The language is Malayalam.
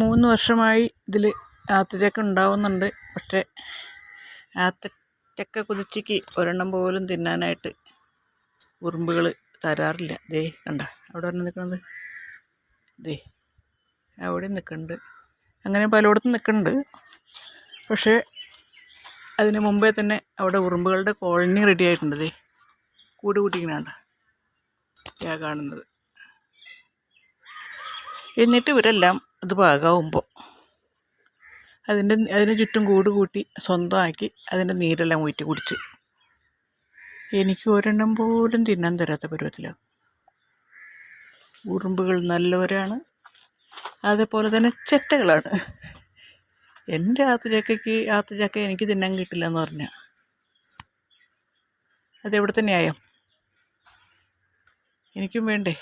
3 വർഷമായി ഇതിൽ ആത്തച്ചക്ക ഉണ്ടാവുന്നുണ്ട്. പക്ഷേ ആത്തച്ചക്ക കുതിച്ചിക്ക് ഒരെണ്ണം പോലും തിന്നാനായിട്ട് ഉറുമ്പുകൾ തരാറില്ല. ദേ കണ്ട അവിടെ വന്ന് നിൽക്കുന്നത്, ദേ അവിടെ നിൽക്കുന്നുണ്ട്. അങ്ങനെ പലയിടത്തും നിൽക്കുന്നുണ്ട്. പക്ഷേ അതിന് മുമ്പേ തന്നെ അവിടെ ഉറുമ്പുകളുടെ കോളനി റെഡി ആയിട്ടുണ്ട്. ദേ കൂട് കൂട്ടിക്കണണ്ട കാണുന്നത്. എന്നിട്ട് ഇവരെല്ലാം ഇത് പാകാവുമ്പോൾ അതിന് ചുറ്റും കൂട് കൂട്ടി സ്വന്തമാക്കി അതിൻ്റെ നീരെല്ലാം ഊറ്റി കുടിച്ച് എനിക്ക് ഒരെണ്ണം പോലും തിന്നാൻ തരാത്ത പരുവത്തിലാണ്. ഉറുമ്പുകൾ നല്ലവരാണ്, അതേപോലെ തന്നെ ചെറ്റകളാണ്. എൻ്റെ ആത്തച്ചക്ക എനിക്ക് തിന്നാൻ കിട്ടില്ല എന്ന് പറഞ്ഞാൽ അതെവിടെ തന്നെ ആയോ? എനിക്കും വേണ്ടേ?